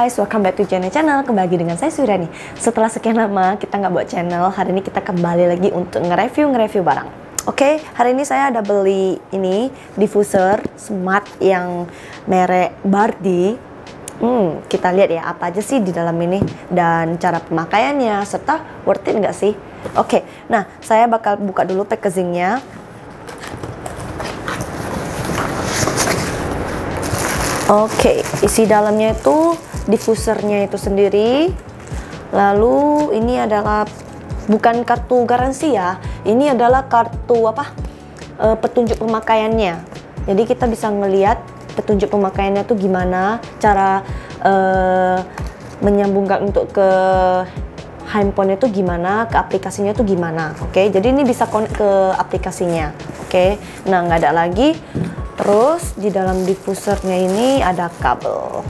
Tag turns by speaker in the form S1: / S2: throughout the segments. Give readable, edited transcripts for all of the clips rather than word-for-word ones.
S1: guys, welcome back to channel. Kembali lagi dengan saya Suryani. Setelah sekian lama kita nggak buat channel, hari ini kita kembali lagi untuk nge-review barang. Oke, hari ini saya ada beli ini diffuser smart yang merek Bardi. Kita lihat ya apa aja sih di dalam ini dan cara pemakaiannya serta worth it nggak sih. Oke, nah saya bakal buka dulu packagingnya. Oke, isi dalamnya itu diffusernya itu sendiri. Lalu ini adalah bukan kartu garansi ya, ini adalah kartu apa? Petunjuk pemakaiannya. Jadi kita bisa ngelihat petunjuk pemakaiannya tuh gimana, cara menyambungkan untuk ke handphone itu gimana, ke aplikasinya tuh gimana. Oke, jadi ini bisa connect ke aplikasinya. Oke, nah nggak ada lagi. Terus di dalam diffusernya ini ada kabel.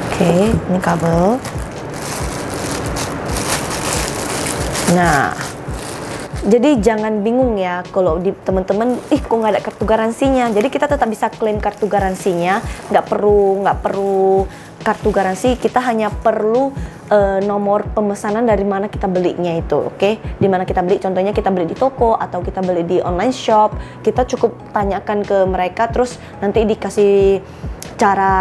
S1: Oke, ini kabel. Nah, jadi jangan bingung ya kalau di teman-teman, kok nggak ada kartu garansinya. Jadi kita tetap bisa klaim kartu garansinya, nggak perlu kartu garansi. Kita hanya perlu nomor pemesanan dari mana kita belinya itu, oke? Di mana kita beli, contohnya kita beli di toko atau kita beli di online shop, kita cukup tanyakan ke mereka, terus nanti dikasih cara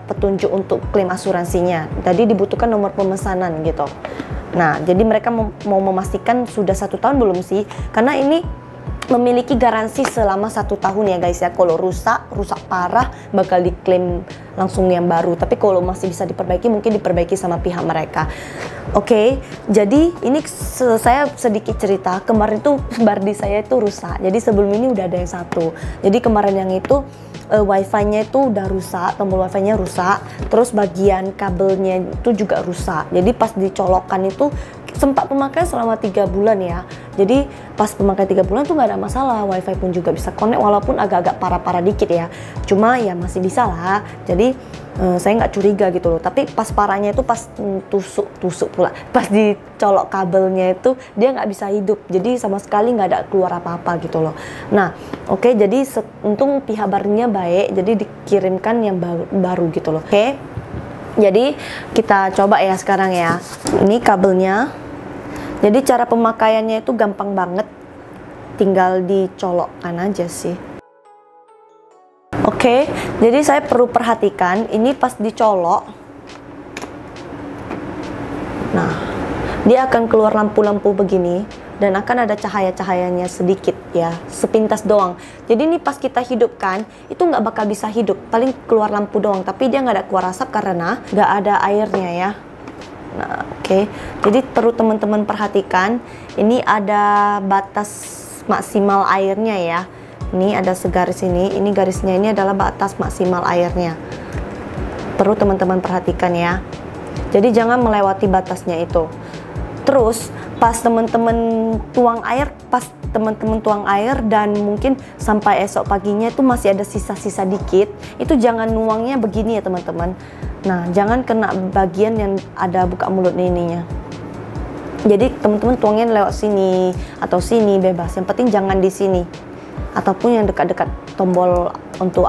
S1: petunjuk untuk klaim asuransinya. Jadi dibutuhkan nomor pemesanan gitu. Nah, jadi mereka mau memastikan sudah 1 tahun belum sih? Karena ini memiliki garansi selama 1 tahun ya guys ya. Kalau rusak parah bakal diklaim langsung yang baru. Tapi kalau masih bisa diperbaiki, mungkin diperbaiki sama pihak mereka. Oke, jadi ini saya sedikit cerita. Kemarin tuh Bardi saya itu rusak. Jadi sebelum ini udah ada yang satu. Jadi kemarin yang itu wifi-nya itu udah rusak, tombol wifi-nya rusak, terus bagian kabelnya itu juga rusak. Jadi pas dicolokkan itu sempat pemakaian selama 3 bulan ya. Jadi pas pemakaian 3 bulan tuh nggak ada masalah, wifi pun juga bisa connect walaupun agak-agak parah-parah dikit ya. Cuma ya masih bisa lah. Jadi saya nggak curiga gitu loh. Tapi pas parahnya itu pas tusuk pula, pas dicolok kabelnya itu dia nggak bisa hidup. Jadi sama sekali nggak ada keluar apa-apa gitu loh. Nah, oke, jadi untung pihak Bardinya baik, jadi dikirimkan yang baru gitu loh. Oke, jadi kita coba ya sekarang ya. Ini kabelnya. Jadi cara pemakaiannya itu gampang banget, tinggal dicolokkan aja sih. Oke, jadi saya perlu perhatikan ini pas dicolok. Nah, dia akan keluar lampu-lampu begini dan akan ada cahaya-cahayanya sedikit ya, sepintas doang. Jadi ini pas kita hidupkan itu nggak bakal bisa hidup, paling keluar lampu doang, tapi dia nggak ada keluar asap karena nggak ada airnya ya. Nah, oke. Jadi perlu teman-teman perhatikan, ini ada batas maksimal airnya ya. Ini ada segaris ini garisnya ini adalah batas maksimal airnya. Perlu teman-teman perhatikan ya. Jadi jangan melewati batasnya itu. Terus pas teman-teman tuang air, dan mungkin sampai esok paginya itu masih ada sisa-sisa dikit, itu jangan nuangnya begini ya teman-teman. Nah, jangan kena bagian yang ada buka mulut ininya. Jadi teman-teman tuangnya lewat sini atau sini bebas. Yang penting jangan di sini ataupun yang dekat-dekat tombol untuk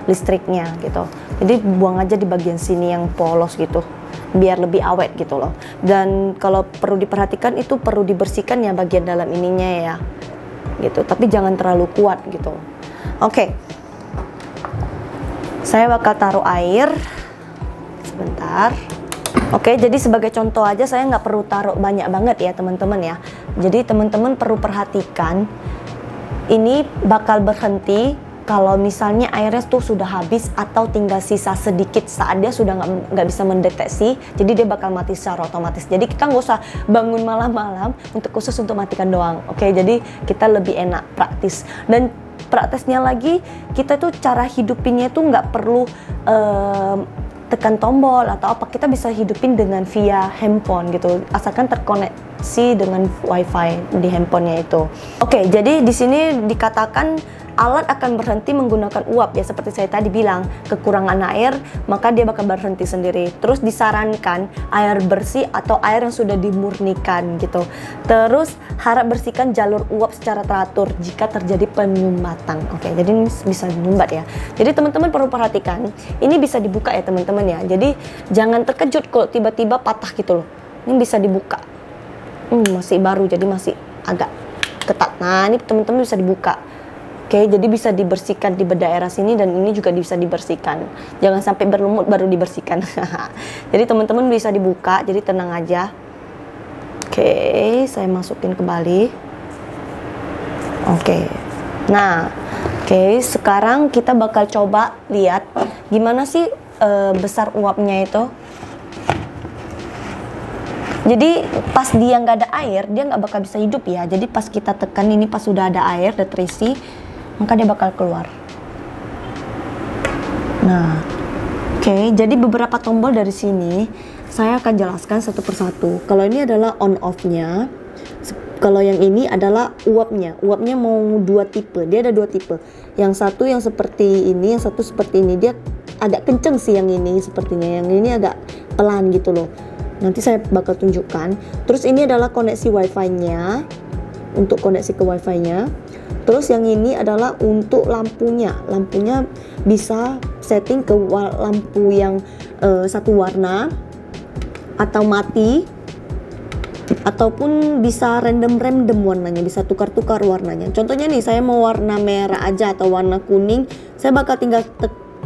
S1: listriknya gitu. Jadi buang aja di bagian sini yang polos gitu, biar lebih awet gitu loh. Dan kalau perlu diperhatikan itu perlu dibersihkan ya bagian dalam ininya ya gitu, tapi jangan terlalu kuat gitu. Oke, saya bakal taruh air sebentar. Oke, jadi sebagai contoh aja saya nggak perlu taruh banyak banget ya teman-teman ya. Jadi teman-teman perlu perhatikan ini bakal berhenti kalau misalnya airnya tuh sudah habis atau tinggal sisa sedikit saat dia sudah nggak bisa mendeteksi, jadi dia bakal mati secara otomatis. Jadi kita nggak usah bangun malam-malam khusus untuk matikan doang. Oke, jadi kita lebih enak praktis. Dan praktisnya lagi, kita tuh cara hidupinnya tuh nggak perlu tekan tombol atau apa, kita bisa hidupin dengan via handphone gitu, asalkan terkoneksi dengan wifi di handphonenya itu. Oke, jadi di sini dikatakan alat akan berhenti menggunakan uap ya, seperti saya tadi bilang, kekurangan air maka dia bakal berhenti sendiri. Terus disarankan air bersih atau air yang sudah dimurnikan gitu. Terus harap bersihkan jalur uap secara teratur jika terjadi penyumbatan. Oke, jadi ini bisa menyumbat ya. Jadi teman-teman perlu perhatikan, ini bisa dibuka ya teman-teman ya. Jadi jangan terkejut kalau tiba-tiba patah gitu loh. Ini bisa dibuka. Masih baru jadi masih agak ketat. Nah, ini teman-teman bisa dibuka. Oke, jadi bisa dibersihkan di daerah sini dan ini juga bisa dibersihkan. Jangan sampai berlumut baru dibersihkan. Jadi teman-teman bisa dibuka, jadi tenang aja. Oke, saya masukin kembali. Oke. Nah, oke, sekarang kita bakal coba lihat gimana sih besar uapnya itu. Jadi pas dia nggak ada air, dia nggak bakal bisa hidup ya. Jadi pas kita tekan ini, pas sudah ada air, udah terisi, maka dia bakal keluar. Nah, oke, jadi beberapa tombol dari sini saya akan jelaskan satu persatu. Kalau ini adalah on off-nya, kalau yang ini adalah uapnya. Uapnya mau dua tipe, dia ada dua tipe. Yang satu yang seperti ini, yang satu seperti ini. Dia agak kenceng sih yang ini sepertinya, yang ini agak pelan gitu loh. Nanti saya bakal tunjukkan. Terus ini adalah koneksi wifi-nya, untuk koneksi ke wifi-nya. Terus yang ini adalah untuk lampunya. Lampunya bisa setting ke lampu yang satu warna atau mati, ataupun bisa random warnanya, bisa tukar-tukar warnanya. Contohnya nih, saya mau warna merah aja atau warna kuning, saya bakal tinggal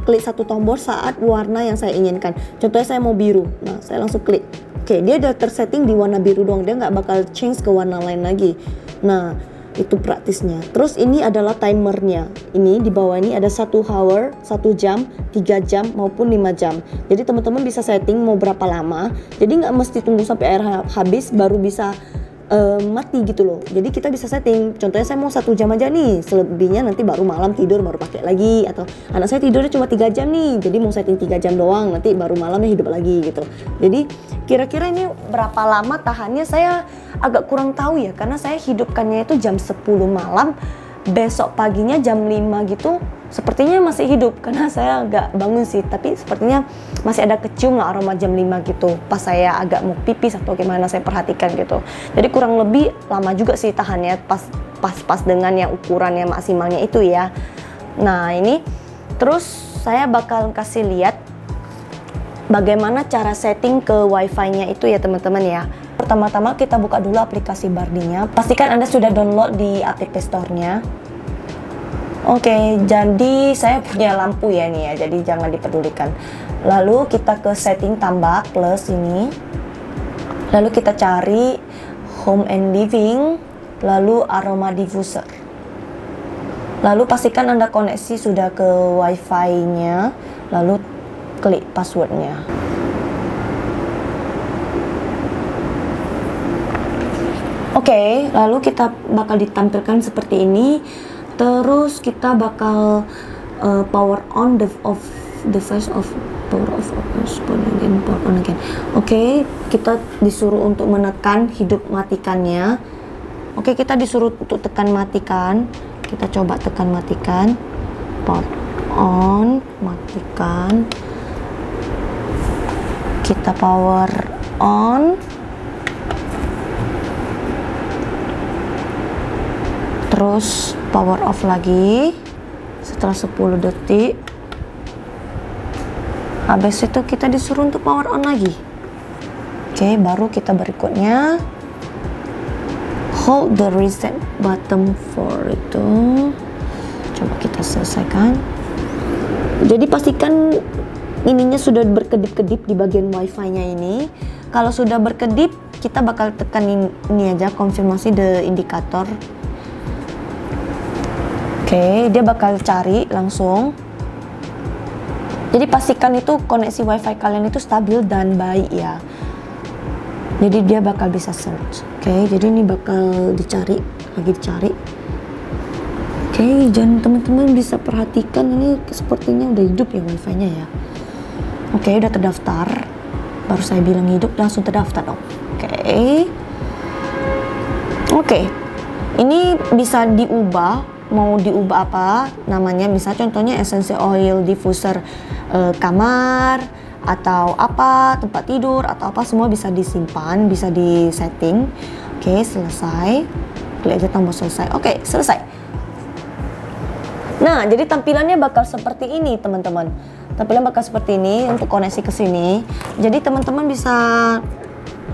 S1: klik satu tombol saat warna yang saya inginkan. Contohnya saya mau biru, nah saya langsung klik. Oke, dia udah tersetting di warna biru doang, dia nggak bakal change ke warna lain lagi. Nah, itu praktisnya. Terus ini adalah timernya. Ini di bawah ini ada 1 hour, 1 jam, 3 jam maupun 5 jam. Jadi teman-teman bisa setting mau berapa lama. Jadi nggak mesti tunggu sampai air habis baru bisa mati gitu loh. Jadi kita bisa setting. Contohnya saya mau 1 jam aja nih. Selebihnya nanti baru malam tidur baru pakai lagi. Atau anak saya tidurnya cuma 3 jam nih. Jadi mau setting 3 jam doang. Nanti baru malamnya hidup lagi gitu. Jadi kira-kira ini berapa lama tahannya saya agak kurang tahu ya. Karena saya hidupkannya itu jam 10 malam. Besok paginya jam 5 gitu. Sepertinya masih hidup karena saya agak bangun sih, tapi sepertinya masih ada kecium lah aroma jam 5 gitu. Pas saya agak mau pipis atau gimana saya perhatikan gitu. Jadi kurang lebih lama juga sih tahannya pas dengan yang ukurannya maksimalnya itu ya. Nah, ini terus saya bakal kasih lihat bagaimana cara setting ke wifi-nya itu ya teman-teman ya. Pertama-tama kita buka dulu aplikasi Bardi-nya. Pastikan Anda sudah download di App Store-nya. Oke, jadi saya punya lampu ya nih ya, jadi jangan dipedulikan. Lalu kita ke setting tambah plus ini. Lalu kita cari home and living, lalu aroma diffuser. Lalu pastikan Anda koneksi sudah ke wifi-nya, lalu klik passwordnya. Oke, lalu kita bakal ditampilkan seperti ini. Terus kita bakal power on of device of power off power on again. Oke, kita disuruh untuk menekan hidup matikannya. Oke, kita disuruh untuk tekan matikan. Kita coba tekan matikan. Power on, matikan. Kita power on. Terus power off lagi setelah 10 detik. Habis itu kita disuruh untuk power on lagi. Oke, baru kita berikutnya hold the reset button for itu. Coba kita selesaikan. Jadi pastikan ininya sudah berkedip-kedip di bagian wifi-nya ini. Kalau sudah berkedip, kita bakal tekan ini aja, konfirmasi the indicator. Oke, dia bakal cari langsung. Jadi pastikan itu koneksi wifi kalian itu stabil dan baik ya. Jadi dia bakal bisa search. Oke, jadi ini bakal dicari, lagi dicari. Oke, dan teman-teman bisa perhatikan ini sepertinya udah hidup ya wifi-nya ya. Oke, udah terdaftar. Baru saya bilang hidup, langsung terdaftar dong. Oke. Ini bisa diubah mau diubah apa namanya, misalnya contohnya essential oil diffuser kamar atau apa tempat tidur atau apa, semua bisa disimpan, bisa di setting. Oke, selesai. Klik aja tombol selesai. Oke, selesai. Nah, jadi tampilannya bakal seperti ini teman-teman. Tampilan bakal seperti ini untuk koneksi ke sini. Jadi teman-teman bisa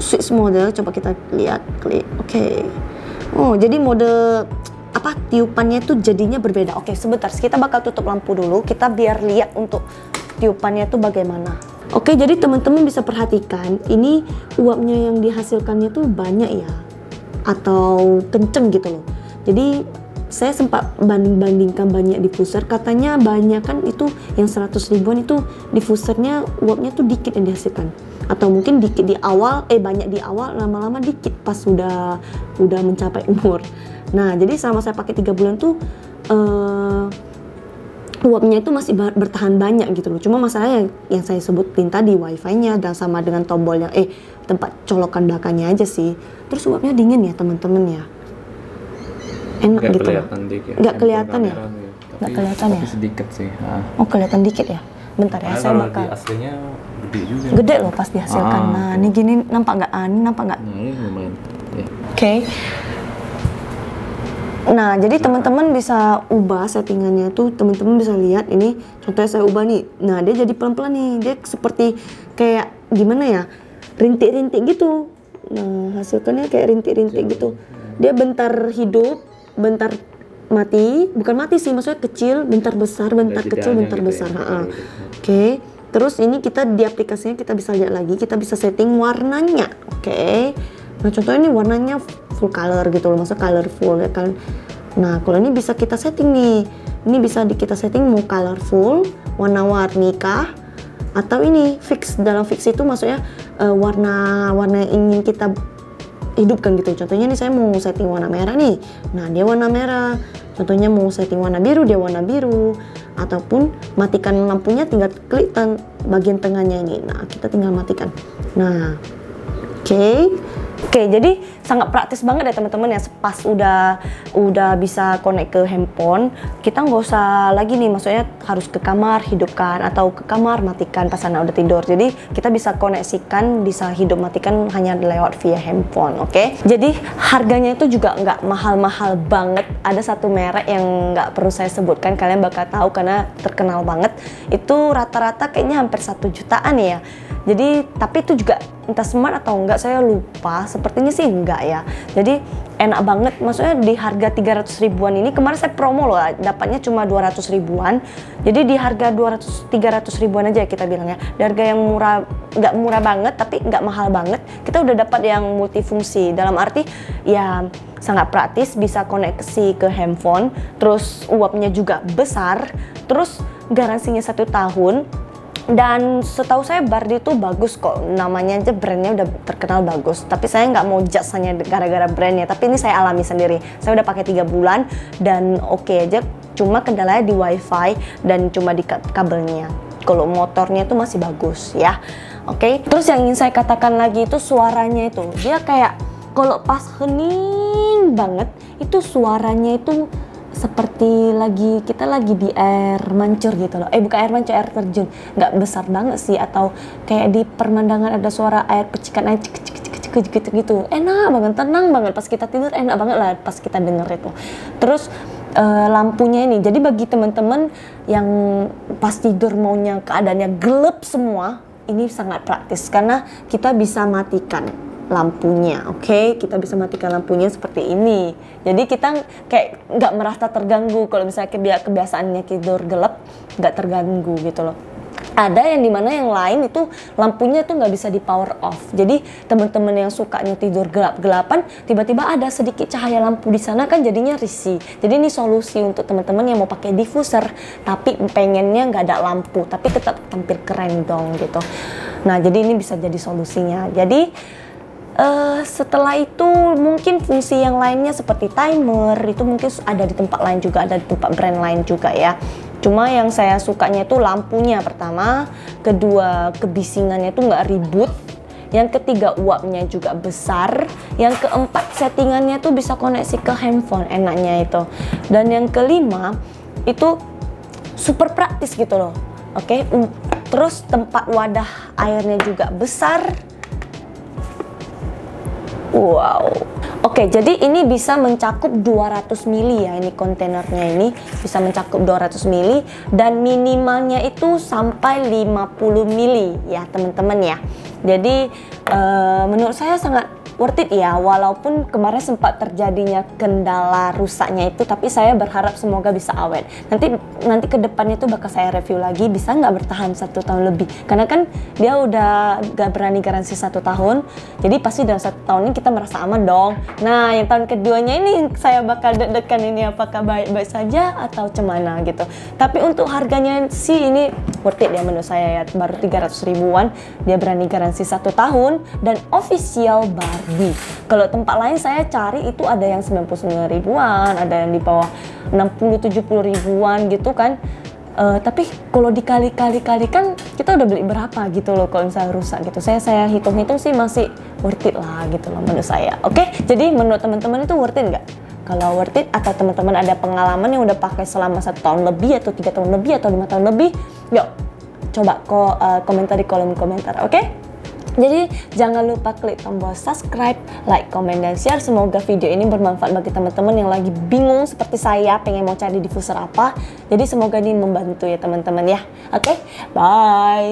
S1: switch mode. Coba kita lihat, klik. Oke. Oh, jadi mode apa tiupannya itu jadinya berbeda. Oke, sebentar. Kita bakal tutup lampu dulu. Kita biar lihat untuk tiupannya itu bagaimana. Oke, jadi teman-teman bisa perhatikan ini uapnya yang dihasilkannya itu banyak ya, atau kenceng gitu loh. Jadi saya sempat bandingkan banyak diffuser, katanya banyak kan itu yang 100 ribuan itu diffusernya uapnya tuh dikit yang dihasilkan, atau mungkin dikit di awal, banyak di awal, lama-lama dikit pas udah mencapai umur. Nah, jadi selama saya pakai 3 bulan tuh uapnya itu masih bertahan banyak gitu loh. Cuma masalahnya yang saya sebutin tadi, wifi-nya dan sama dengan tombol yang tempat colokan belakangnya aja sih. Terus uapnya dingin ya teman-teman ya. Enak
S2: gak
S1: gitu.
S2: Kelihatan dikit.
S1: Nggak kelihatan ya? Nggak kelihatan ya?
S2: Tapi sedikit sih.
S1: Oh, kelihatan dikit ya? Bentar ya, saya bakal.
S2: Di aslinya gede juga.
S1: Gede loh pas dihasilkan. Nah, ini gini nampak nggak? Ini nampak nggak?
S2: Nah, ini lumayan. Ya.
S1: Oke. Nah, jadi teman-teman bisa ubah settingannya tuh, teman-teman bisa lihat ini. Contohnya saya ubah nih. Nah, dia jadi pelan-pelan nih. Dia seperti kayak gimana ya? Rintik-rintik gitu. Nah, hasilkannya kayak rintik-rintik gitu. Dia bentar hidup, bentar mati, bukan mati sih, maksudnya kecil, bentar besar, bentar kecil, bentar gitu besar. Ya. Oke. Terus ini kita di aplikasinya kita bisa lihat lagi, kita bisa setting warnanya. Oke. Nah, contohnya ini warnanya full color gitu loh, maksudnya colorful ya kan. Nah, kalau ini bisa kita setting nih. Ini bisa kita setting mau colorful, warna-warni kah, atau ini fix. Dalam fix itu maksudnya warna-warna yang ingin kita hidupkan gitu. Contohnya nih saya mau setting warna merah nih. Nah, dia warna merah. Contohnya mau setting warna biru, dia warna biru. Ataupun matikan lampunya, tinggal klik bagian tengahnya ini. Nah, kita tinggal matikan. Nah, Oke, jadi sangat praktis banget ya teman-teman ya. Pas udah bisa connect ke handphone, kita nggak usah lagi nih, maksudnya harus ke kamar hidupkan atau ke kamar matikan pas anak udah tidur. Jadi kita bisa koneksikan, bisa hidup matikan hanya lewat via handphone. Oke. Jadi harganya itu juga nggak mahal-mahal banget. Ada satu merek yang nggak perlu saya sebutkan, kalian bakal tahu karena terkenal banget. Itu rata-rata kayaknya hampir 1 jutaan ya. Jadi tapi itu juga entah smart atau enggak, saya lupa, sepertinya sih enggak ya. Jadi enak banget, maksudnya di harga 300 ribuan ini, kemarin saya promo loh, dapatnya cuma 200 ribuan. Jadi di harga 300 ribuan aja kita bilang ya, di harga yang murah, nggak murah banget tapi nggak mahal banget, kita udah dapat yang multifungsi. Dalam arti ya sangat praktis, bisa koneksi ke handphone, terus uapnya juga besar, terus garansinya 1 tahun. Dan setahu saya Bardi itu bagus kok, namanya aja, brandnya udah terkenal bagus. Tapi saya nggak mau judge hanya gara-gara brandnya, tapi ini saya alami sendiri. Saya udah pakai 3 bulan dan oke aja, cuma kendalanya di wifi dan cuma di kabelnya. Kalau motornya itu masih bagus ya. Oke. Terus yang ingin saya katakan lagi itu suaranya itu, dia kayak kalau pas hening banget itu suaranya itu seperti kita lagi di air mancur gitu loh. Bukan air mancur, air terjun. Nggak besar banget sih, atau kayak di pemandangan ada suara air, pecikan air cek gitu. Enak banget, tenang banget pas kita tidur, enak banget lah pas kita denger itu. Terus lampunya ini, jadi bagi teman-teman yang pas tidur maunya keadaannya gelap semua, ini sangat praktis karena kita bisa matikan lampunya. Oke, kita bisa matikan lampunya seperti ini. Jadi kita kayak nggak merasa terganggu kalau misalnya kebiasaannya tidur gelap, nggak terganggu gitu loh. Ada yang dimana yang lain itu lampunya tuh nggak bisa di power off. Jadi teman-teman yang sukanya tidur gelap-gelapan, tiba-tiba ada sedikit cahaya lampu di sana kan jadinya risih. Jadi ini solusi untuk teman-teman yang mau pakai diffuser tapi pengennya nggak ada lampu tapi tetap tampil keren dong gitu. Nah, jadi ini bisa jadi solusinya. Jadi setelah itu mungkin fungsi yang lainnya seperti timer itu mungkin ada di tempat lain juga, ada di tempat brand lain juga ya. Cuma yang saya sukanya itu lampunya pertama, kedua kebisingannya itu nggak ribut. Yang ketiga, uapnya juga besar. Yang keempat, settingannya tuh bisa koneksi ke handphone, enaknya itu. Dan yang kelima, itu super praktis gitu loh. Oke, terus tempat wadah airnya juga besar. Wow. Oke, jadi ini bisa mencakup 200 mili ya, ini kontainernya ini bisa mencakup 200 mili dan minimalnya itu sampai 50 mili ya teman-teman ya. Jadi menurut saya sangat worth it ya, walaupun kemarin sempat terjadinya kendala rusaknya itu, tapi saya berharap semoga bisa awet. Nanti ke depannya tuh bakal saya review lagi, bisa nggak bertahan 1 tahun lebih, karena kan dia udah gak berani garansi 1 tahun, jadi pasti dalam 1 tahun ini kita merasa aman dong. Nah, yang tahun keduanya ini saya bakal deg-degan ini apakah baik-baik saja atau cemana gitu. Tapi untuk harganya sih ini worth it ya menurut saya ya, baru 300 ribuan, dia berani garansi 1 tahun dan official Barbie. Kalau tempat lain saya cari itu ada yang 99 ribuan, ada yang di bawah 60-70 ribuan gitu kan. Tapi kalau dikali-kali kan kita udah beli berapa gitu loh kalau misalnya rusak gitu. Saya hitung-hitung sih masih worth it lah gitu loh menurut saya. Oke, jadi menurut teman-teman itu worth it nggak? Kalau worth it atau teman-teman ada pengalaman yang udah pakai selama 1 tahun lebih atau 3 tahun lebih atau 5 tahun lebih, yuk coba komentar di kolom komentar, oke? Jadi jangan lupa klik tombol subscribe, like, komen, dan share. Semoga video ini bermanfaat bagi teman-teman yang lagi bingung seperti saya, pengen mau cari diffuser apa. Jadi semoga ini membantu ya teman-teman ya. Oke, bye.